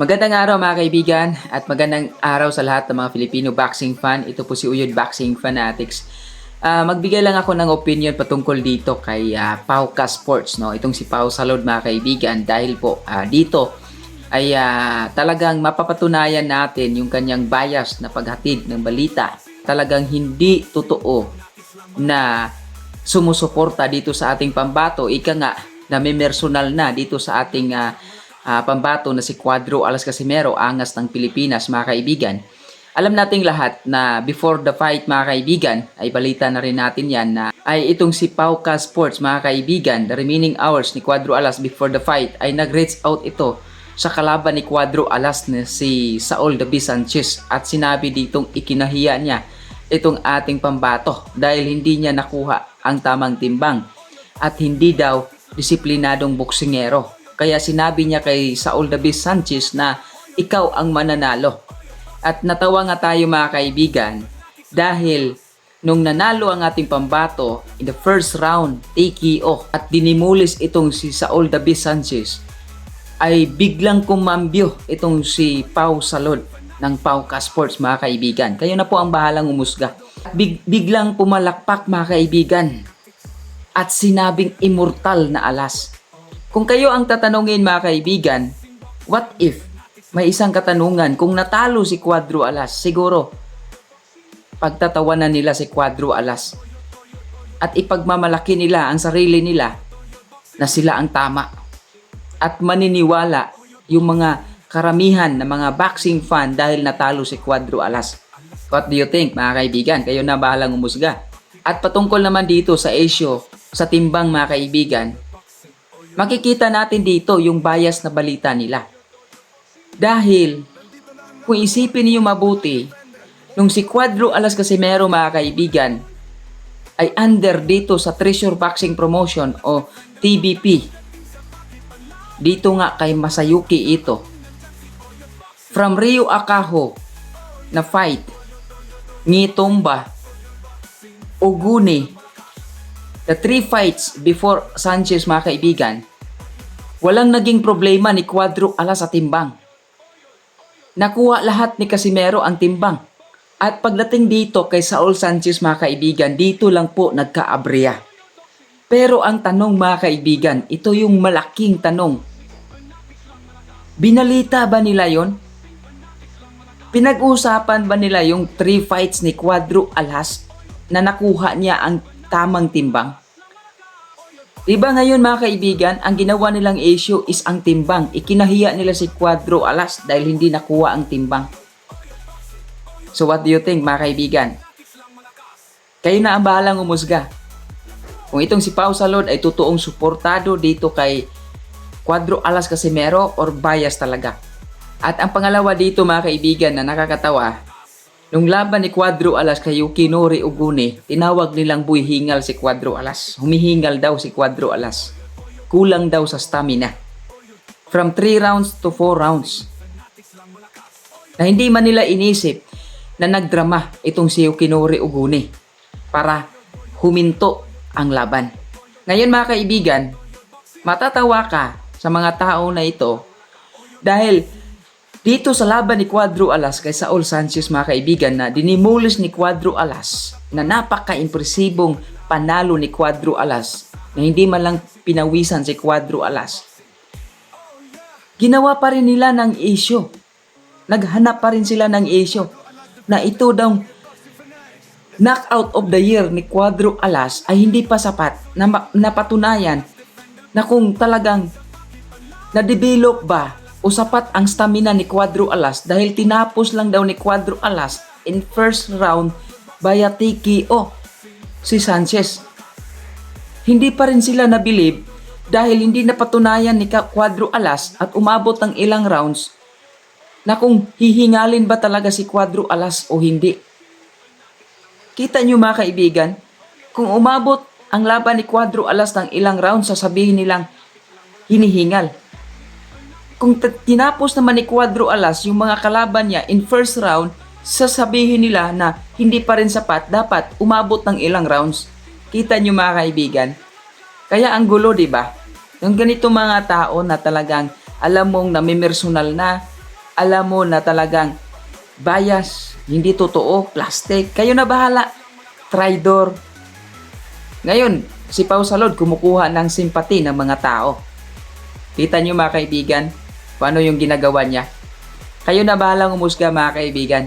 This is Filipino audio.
Magandang araw mga kaibigan at magandang araw sa lahat ng mga Filipino boxing fan. Ito po si Uyod Boxing Fanatics. Magbigay lang ako ng opinion patungkol dito kay Pauka Sports. No? Itong si Pau Salud mga kaibigan dahil po dito ay talagang mapapatunayan natin yung kanyang bias na paghatid ng balita. Talagang hindi totoo na sumusuporta dito sa ating pambato. Ika nga na may personal na dito sa ating pambato na si Cuadro Alas Casimero, angas ng Pilipinas mga kaibigan. Alam nating lahat na before the fight mga kaibigan, ay balita na rin natin yan na ay itong si Pauka Sports mga kaibigan, the remaining hours ni Cuadro Alas before the fight ay nag-reach out ito sa kalaban ni Cuadro Alas na si Saul David Sanchez at sinabi ditong ikinahiya niya itong ating pambato dahil hindi niya nakuha ang tamang timbang at hindi daw disiplinadong boksingero. Kaya sinabi niya kay Saul David Sanchez na ikaw ang mananalo. At natawa nga tayo mga kaibigan dahil nung nanalo ang ating pambato in the first round, TKO at dinimulis itong si Saul David Sanchez, ay biglang kumambyo itong si Pau Salud ng Pauka Sports mga kaibigan. Kayo na po ang bahalang umusga. Biglang pumalakpak mga kaibigan at sinabing immortal na alas. Kung kayo ang tatanungin mga kaibigan, what if may isang katanungan kung natalo si Cuadro Alas, siguro pagtatawanan nila si Cuadro Alas at ipagmamalaki nila ang sarili nila na sila ang tama at maniniwala yung mga karamihan na mga boxing fan dahil natalo si Cuadro Alas. What do you think mga kaibigan? Kayo na bahalang umusga. At patungkol naman dito sa issue sa timbang mga kaibigan, makikita natin dito yung bias na balita nila. Dahil, kung isipin niyo mabuti, nung si Cuadro Alas Casimero mga kaibigan, ay under dito sa Treasure Boxing Promotion o TBP. Dito nga kay Masayuki ito. From Rio Akaho na fight, Ngitomba, Oguni, the 3 fights before Sanchez mga kaibigan, walang naging problema ni Cuadro Alas sa timbang. Nakuha lahat ni Casimero ang timbang. At pagdating dito kay Saul Sanchez mga kaibigan, dito lang po nagkaabriya. Pero ang tanong mga kaibigan, ito yung malaking tanong. Binalita ba nila yon? Pinag-usapan ba nila yung 3 fights ni Cuadro Alas na nakuha niya ang tamang timbang? Diba ngayon mga kaibigan, ang ginawa nilang issue is ang timbang. Ikinahiya nila si Cuadro Alas dahil hindi nakuha ang timbang. So what do you think mga kaibigan? Kayo na ang bahalang umusga. Kung itong si Pau Salud ay totoong suportado dito kay Cuadro Alas Casimero or bias talaga. At ang pangalawa dito mga kaibigan na nakakatawa, nung laban ni Cuadro Alas kay Yukinori Oguni, tinawag nilang buhay hingal si Cuadro Alas. Humihingal daw si Cuadro Alas. Kulang daw sa stamina. From 3 rounds to 4 rounds. Na hindi man nila inisip na nagdrama itong si Yukinori Oguni para huminto ang laban. Ngayon mga kaibigan, matatawa ka sa mga tao na ito dahil dito sa laban ni Cuadro Alas kay Saul Sanchez mga kaibigan na dinimulis ni Cuadro Alas na napaka-impresibong panalo ni Cuadro Alas na hindi man lang pinawisan si Cuadro Alas. Ginawa pa rin nila ng issue. Naghanap pa rin sila ng issue na ito daw knockout of the year ni Cuadro Alas ay hindi pa sapat na napatunayan na kung talagang na-develop ba o sapat ang stamina ni Cuadro Alas dahil tinapos lang daw ni Cuadro Alas in first round via TKO si Sanchez. Hindi pa rin sila nabilib dahil hindi napatunayan ni Cuadro Alas at umabot ng ilang rounds na kung hihingalin ba talaga si Cuadro Alas o hindi. Kita nyo mga kaibigan, kung umabot ang laban ni Cuadro Alas ng ilang rounds, sasabihin nilang hinihingal. Kung tinapos naman ni Cuadro Alas yung mga kalaban niya in first round, sasabihin nila na hindi pa rin sapat, dapat umabot ng ilang rounds. Kita nyo mga kaibigan? Kaya ang gulo, di ba? Yung ganito mga tao na talagang alam mong namimersonal na alam mo na talagang bias, hindi totoo, plastic, kayo na bahala. Traidor. Ngayon, si Pau Salud kumukuha ng simpati ng mga tao. Kita nyo mga kaibigan, paano yung ginagawa niya? Kayo na bahalang umusga mga kaibigan.